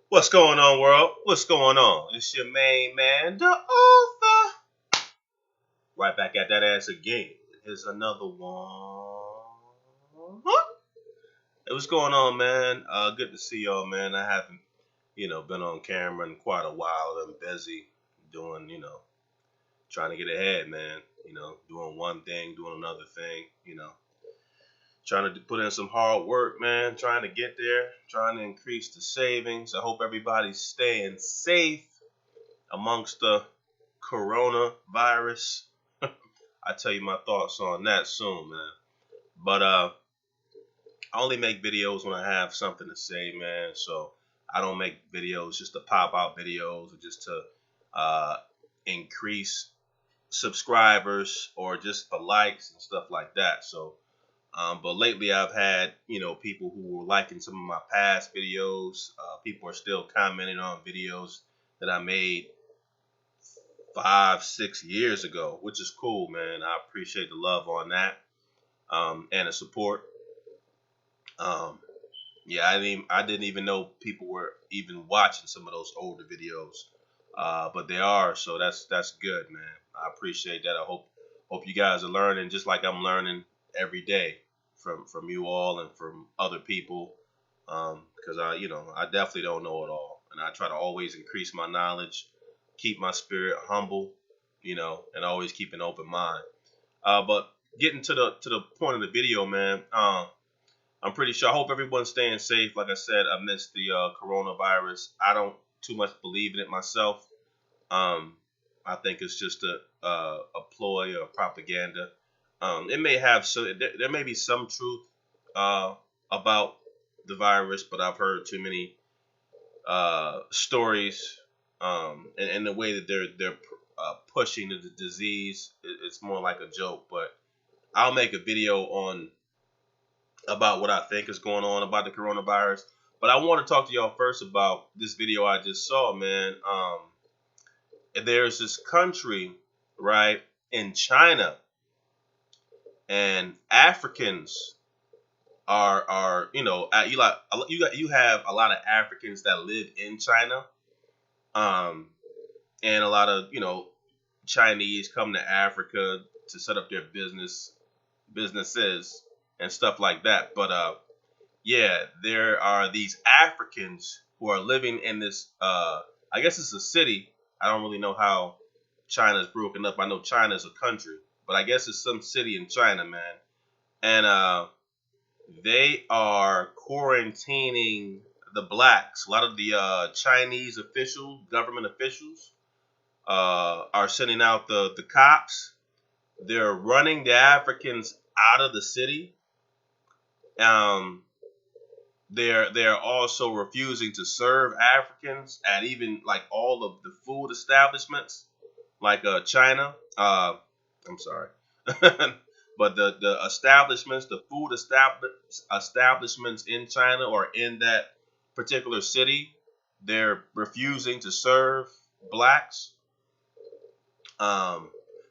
What's going on, world? What's going on? It's your main man, the author. Right back at that ass again. Here's another one. Hey, what's going on, man? Good to see y'all, man. I haven't, been on camera in quite a while. I'm busy doing, trying to get ahead, man. Doing one thing, doing another thing, trying to put in some hard work, man. Trying to get there, trying to increase the savings. I hope everybody's staying safe amongst the coronavirus. I tell you my thoughts on that soon, man. But I only make videos when I have something to say, man. So I don't make videos just to pop out videos or just to uh, increase subscribers or just for likes and stuff like that. So, but lately I've had people who were liking some of my past videos. People are still commenting on videos that I made 5, 6 years ago, which is cool, man. I appreciate the love on that and the support. Um, yeah, I didn't even know people were even watching some of those older videos, but they are. So that's good, man. I appreciate that. I hope you guys are learning just like I'm learning every day from you all and from other people. Because I definitely don't know it all, and I try to always increase my knowledge, keep my spirit humble, and always keep an open mind. But getting to the point of the video, man. I'm pretty sure. I hope everyone's staying safe. Like I said, amidst the coronavirus, I don't too much believe in it myself. Um, I think it's just a ploy or propaganda. It may have there may be some truth uh, about the virus, but I've heard too many stories, and the way that they're pushing the disease, it's more like a joke. But I'll make a video on about what I think is going on about the coronavirus. But I want to talk to y'all first about this video I just saw, man. There's this country, right, in China, and Africans are you have a lot of Africans that live in China, um, and a lot of Chinese come to Africa to set up their businesses and stuff like that. But yeah, there are these Africans who are living in this. I guess it's a city. I don't really know how China's broken up. I know China's a country, but I guess it's some city in China, man. And they are quarantining the blacks. A lot of the Chinese officials, government officials, are sending out the cops. They're running the Africans out of the city. Um, they're also refusing to serve Africans at even like all of the food establishments, like China. I'm sorry, but the establishments, the food establishments in China or in that particular city, they're refusing to serve blacks. Um,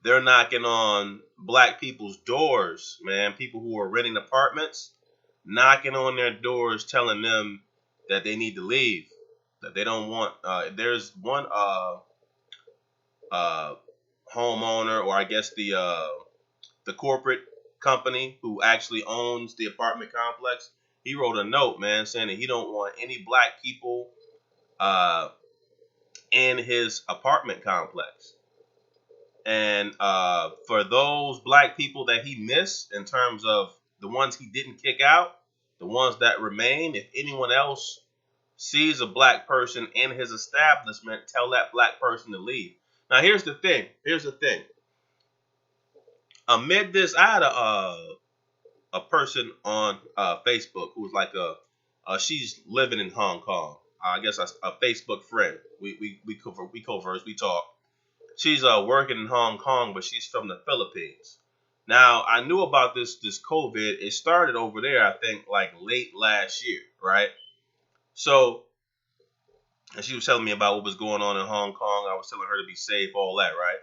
they're knocking on black people's doors, man. People who are renting apartments, knocking on their doors, telling them that they need to leave, that they don't want. There's one uh, homeowner, or I guess the corporate company who actually owns the apartment complex. He wrote a note, man, saying that he don't want any black people uh, in his apartment complex. And for those black people that he missed, in terms of the ones he didn't kick out, the ones that remain, if anyone else sees a black person in his establishment, tell that black person to leave. Now, here's the thing. Here's the thing. Amid this, I had a person on Facebook who was like she's living in Hong Kong. I guess a Facebook friend. We converse, we talk. She's working in Hong Kong, but she's from the Philippines. Now I knew about this COVID. It started over there, I think, like late last year, right? So, and she was telling me about what was going on in Hong Kong. I was telling her to be safe, all that, right?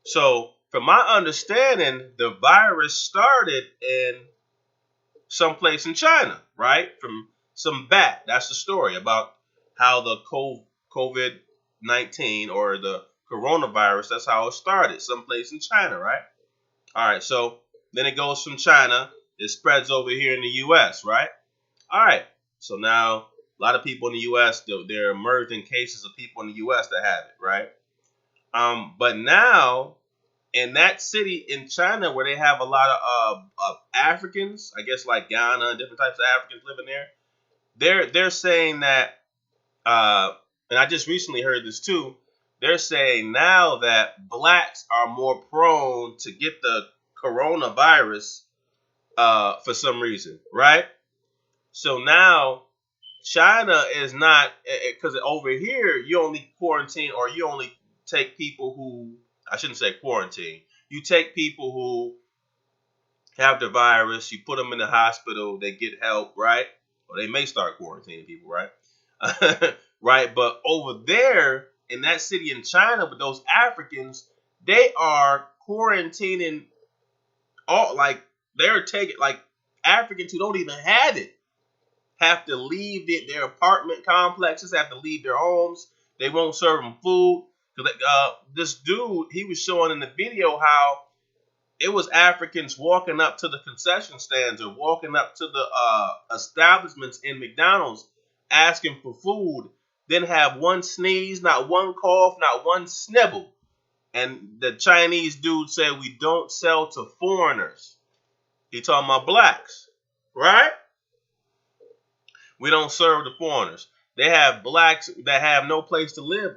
So, from my understanding, the virus started in someplace in China, right? From some bat. That's the story about how the COVID-19 or the coronavirus, that's how it started, someplace in China, right? All right, so then it goes from China, it spreads over here in the U.S., right? All right, so now a lot of people in the U.S., they're emerging cases of people in the U.S. that have it, right? But now in that city in China where they have a lot of Africans, I guess like Ghana and different types of Africans living there, they're saying that, and I just recently heard this too. They're saying now that blacks are more prone to get the coronavirus for some reason, right? So now China is not, because over here you only quarantine or you only take people who, I shouldn't say quarantine. You take people who have the virus, you put them in the hospital, they get help, right? Or they may start quarantining people, right? Right, but over there in that city in China with those Africans, they are quarantining all, like they're taking, like Africans who don't even have it have to leave their apartment complexes, have to leave their homes. They won't serve them food. This dude, he was showing in the video how it was Africans walking up to the concession stands or walking up to the establishments in McDonald's asking for food, then have one sneeze, not one cough, not one snivel. And the Chinese dude said, we don't sell to foreigners. He talking about blacks, right? We don't serve the foreigners. They have blacks that have no place to live.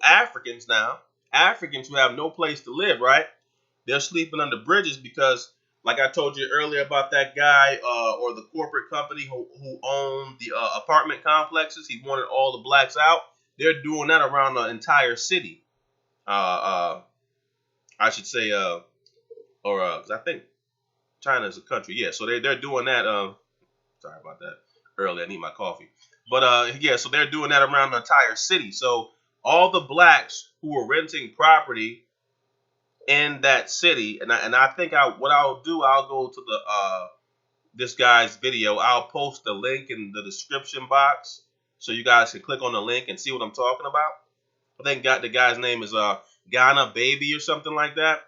Africans now, Africans who have no place to live, right? They're sleeping under bridges because, like I told you earlier about that guy or the corporate company who owned the apartment complexes. He wanted all the blacks out. They're doing that around the entire city. I should say, because I think China is a country. Yeah, so they're doing that. Sorry about that. Early, I need my coffee. But yeah, so they're doing that around the entire city. So all the blacks who are renting property in that city, and I think what I'll do, I'll go to the this guy's video. I'll post the link in the description box so you guys can click on the link and see what I'm talking about. I think the guy's name is Ghana Baby or something like that.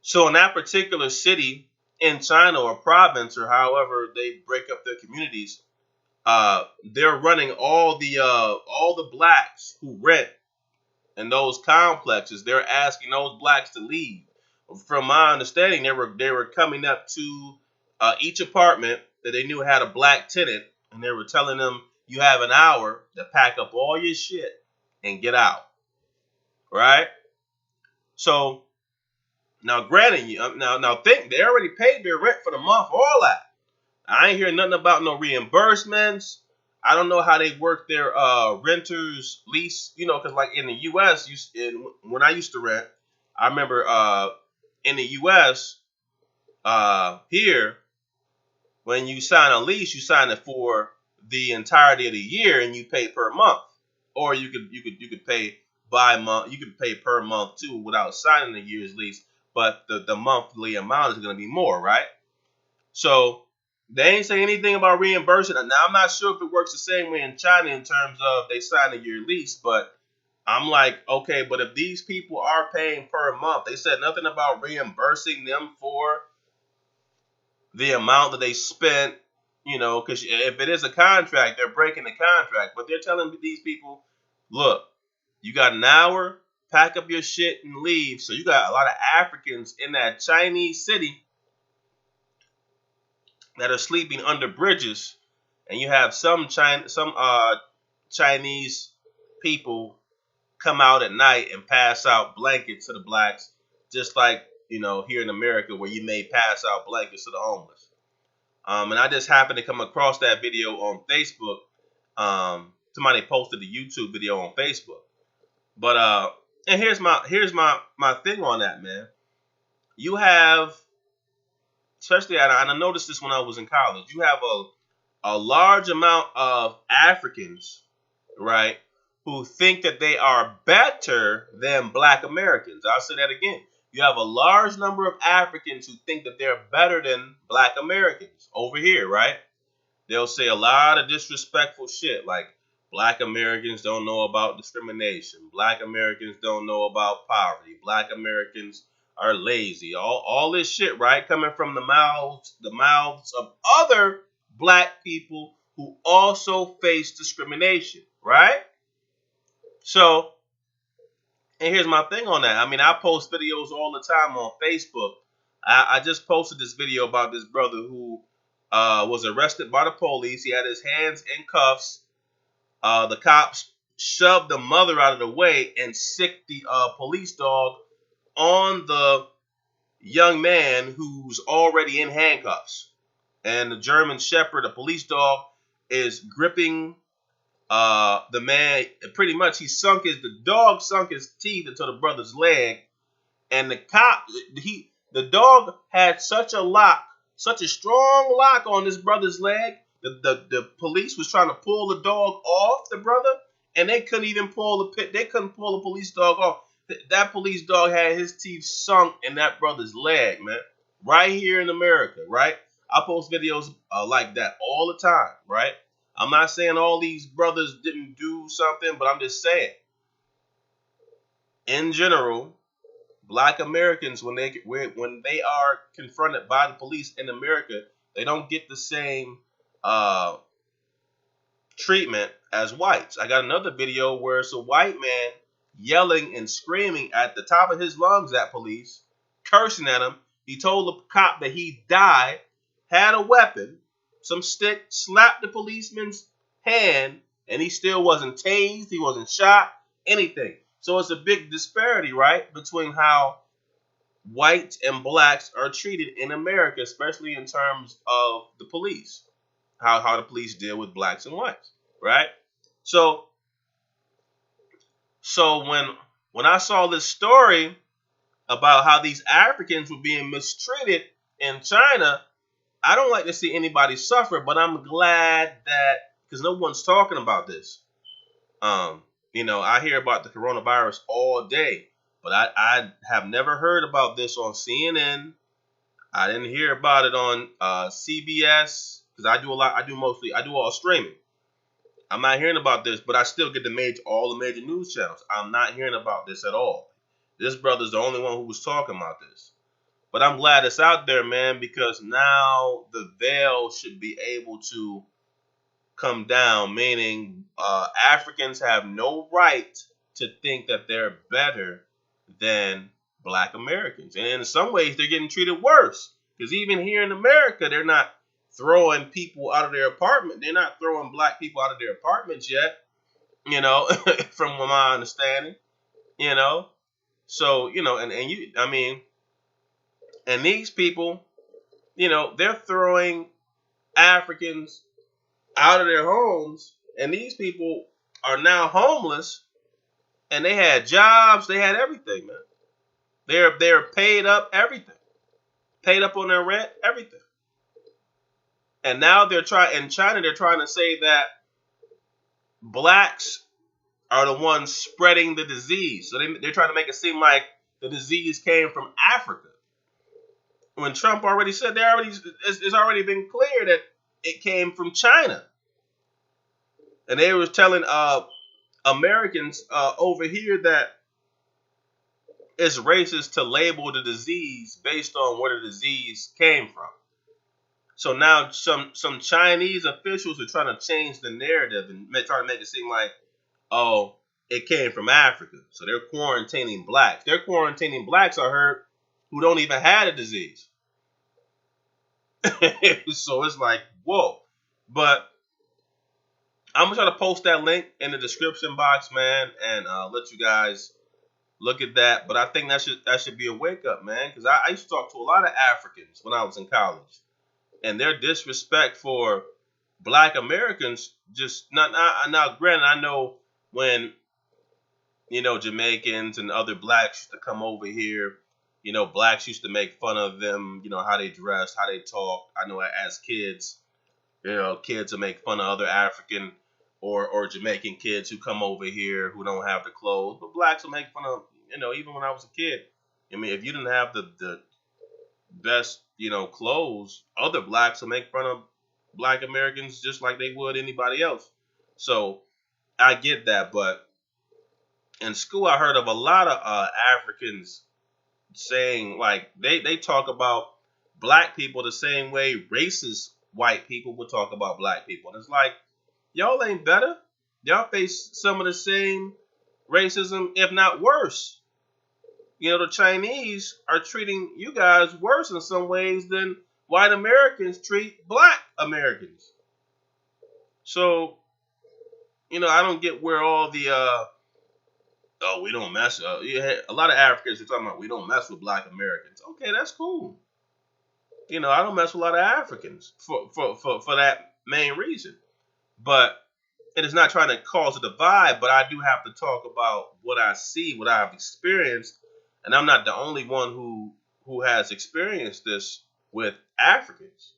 So in that particular city in China or province or however they break up their communities, they're running all the blacks who rent in those complexes. They're asking those blacks to leave. From my understanding, they were coming up to each apartment that they knew had a black tenant, and they were telling them, "You have an hour to pack up all your shit and get out." Right? So now, granted, now think they already paid their rent for the month, all that. I ain't hear nothing about no reimbursements. I don't know how they work their renters lease, because like in the U.S., when I used to rent, I remember in the U.S. Here, when you sign a lease, you sign it for the entirety of the year, and you pay per month, or you could pay by month. You could pay per month too without signing a year's lease, but the monthly amount is going to be more, right? So they ain't say anything about reimbursing. Now, I'm not sure if it works the same way in China in terms of they sign a year lease, but I'm like, okay, but if these people are paying per month, they said nothing about reimbursing them for the amount that they spent, because if it is a contract, they're breaking the contract. But they're telling these people, look, you got an hour, pack up your shit and leave. So you got a lot of Africans in that Chinese city that are sleeping under bridges, and you have some Chinese people come out at night and pass out blankets to the blacks, just like here in America where you may pass out blankets to the homeless. And I just happened to come across that video on Facebook. Somebody posted the YouTube video on Facebook. But and here's my thing on that, man. You have, especially, and I noticed this when I was in college, you have a large amount of Africans, right, who think that they are better than black Americans. I'll say that again. You have a large number of Africans who think that they're better than black Americans over here, right? They'll say a lot of disrespectful shit like, Black Americans don't know about discrimination. Black Americans don't know about poverty. Black Americans are lazy. All this shit, right? Coming from the mouths of other black people who also face discrimination, right? So, and here's my thing on that. I mean, I post videos all the time on Facebook. I just posted this video about this brother who was arrested by the police. He had his hands in cuffs. The cops shoved the mother out of the way and sicked the police dog on the young man who's already in handcuffs. And the German Shepherd, a police dog, is gripping the man. Pretty much, the dog sunk his teeth into the brother's leg, and the dog had such a strong lock on this brother's leg. The police was trying to pull the dog off the brother, and they couldn't even they couldn't pull the police dog off. That police dog had his teeth sunk in that brother's leg, man. Right here in America, right? I post videos like that all the time, right? I'm not saying all these brothers didn't do something, but I'm just saying, in general, Black Americans, when they are confronted by the police in America, they don't get the same uh, treatment as whites. I got another video where it's a white man yelling and screaming at the top of his lungs at police, cursing at him. He told the cop that he died, had a weapon, some stick, slapped the policeman's hand, and he still wasn't tased, he wasn't shot, anything. So it's a big disparity, right, between how whites and blacks are treated in America, especially in terms of the police, how the police deal with blacks and whites, right? So when I saw this story about how these Africans were being mistreated in China, I don't like to see anybody suffer, but I'm glad that, because no one's talking about this. I hear about the coronavirus all day, but I have never heard about this on CNN. I didn't hear about it on CBS, because I do all streaming. I'm not hearing about this, but I still get all the major news channels. I'm not hearing about this at all. This brother's the only one who was talking about this. But I'm glad it's out there, man, because now the veil should be able to come down, meaning Africans have no right to think that they're better than Black Americans. And in some ways, they're getting treated worse. Because even here in America, they're not throwing people out of their apartment. They're not throwing Black people out of their apartments yet, from my understanding, you know. So, and these people, they're throwing Africans out of their homes, and these people are now homeless, and they had jobs, they had everything, man. They're paid up, everything, paid up on their rent, everything. And now in China, they're trying to say that blacks are the ones spreading the disease. So they're trying to make it seem like the disease came from Africa, when Trump already said it's already been clear that it came from China. And they were telling Americans over here that it's racist to label the disease based on where the disease came from. So now some Chinese officials are trying to change the narrative and trying to make it seem like, oh, it came from Africa. So they're quarantining blacks. They're quarantining blacks, I heard, who don't even have a disease. So it's like, whoa. But I'm going to try to post that link in the description box, man, and let you guys look at that. But I think that should be a wake-up, man, because I used to talk to a lot of Africans when I was in college. And their disrespect for Black Americans just not now. Granted, I know when Jamaicans and other blacks used to come over here, blacks used to make fun of them, how they dressed, how they talked. I know as kids, kids will make fun of other African or Jamaican kids who come over here who don't have the clothes, but blacks will make fun of, even when I was a kid. I mean, if you didn't have the best, clothes, other blacks will make fun of Black Americans just like they would anybody else. So I get that, but in school I heard of a lot of Africans saying like they talk about black people the same way racist white people would talk about black people. And it's like, y'all ain't better. Y'all face some of the same racism, if not worse. You know, the Chinese are treating you guys worse in some ways than white Americans treat black Americans. So, you know, I don't get where all the oh, we don't mess. Yeah, a lot of Africans are talking about we don't mess with black Americans. Okay, that's cool. You know, I don't mess with a lot of Africans for that main reason. But it is not trying to cause a divide. But I do have to talk about what I see, what I have experienced, and I'm not the only one who has experienced this with Africans.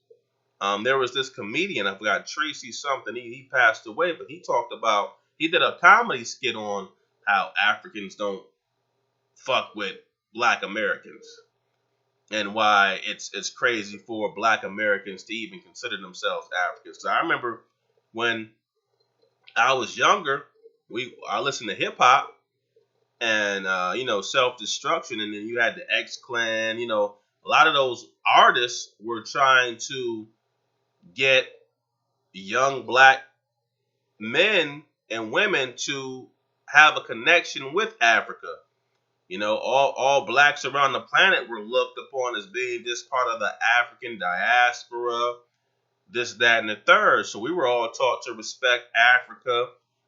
There was this comedian, I forgot Tracy something. He passed away, but he talked about he did a comedy skit on how Africans don't fuck with black Americans and why it's crazy for black Americans to even consider themselves Africans. So I remember when I was younger, I listened to hip hop and you know, Self Destruction, and then you had the X Clan. You know, a lot of those artists were trying to get young black men and women to have a connection with Africa. You know, all blacks around the planet were looked upon as being this part of the African diaspora, this, that, and the third. So we were all taught to respect Africa.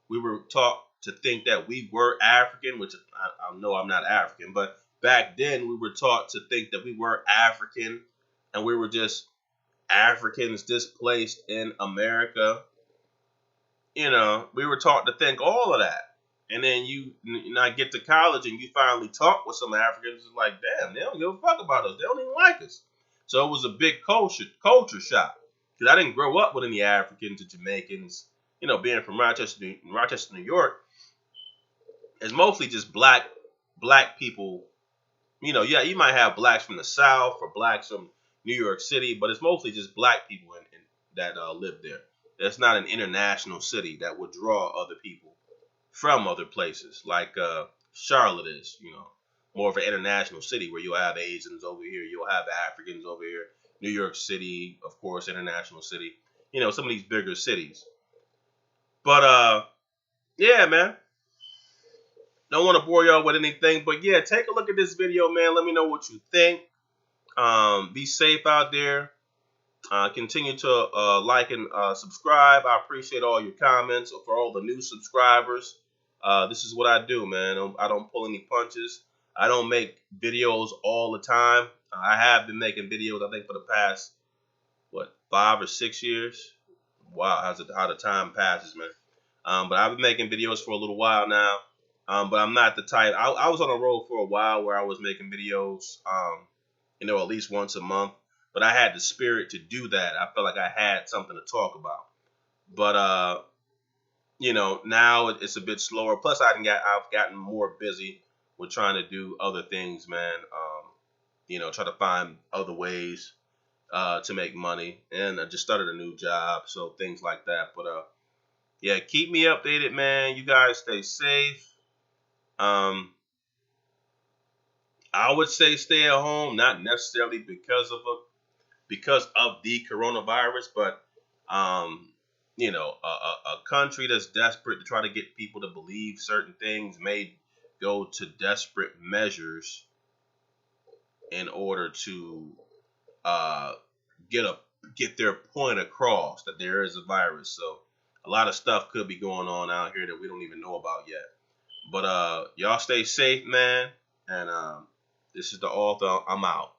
We were taught to think that we were African, which I know I'm not African, but back then we were taught to think that we were African and we were just Africans displaced in America. You know, we were taught to think all of that. And then you get to college and you finally talk with some Africans. It's like, damn, they don't give a fuck about us. They don't even like us. So it was a big culture shock. Because I didn't grow up with any Africans or Jamaicans. You know, being from Rochester, New York, it's mostly just black people. You know, yeah, you might have blacks from the South or blacks from New York City, but it's mostly just black people that live there. It's not an international city that would draw other people from other places like Charlotte is, you know, more of an international city where you'll have Asians over here, you'll have Africans over here. New York City, of course, international city. You know, some of these bigger cities. But yeah, man. Don't want to bore y'all with anything, but yeah, take a look at this video, man. Let me know what you think. Be safe out there. Continue to like and subscribe. I appreciate all your comments. For all the new subscribers, this is what I do, man. I don't pull any punches. I don't make videos all the time. I have been making videos, I think, for the past, 5 or 6 years. Wow, how the time passes, man. But I've been making videos for a little while now. But I'm not the type. I was on a road for a while where I was making videos, you know, at least once a month. But I had the spirit to do that. I felt like I had something to talk about. But you know, now it's a bit slower. Plus, I've gotten more busy with trying to do other things, man. You know, try to find other ways to make money, and I just started a new job, so things like that. But yeah, keep me updated, man. You guys stay safe. I would say stay at home, not necessarily because of the coronavirus, but you know, a country that's desperate to try to get people to believe certain things may go to desperate measures in order to uh, get their point across that there is a virus. So a lot of stuff could be going on out here that we don't even know about yet. But y'all stay safe, man. And this is the author. I'm out.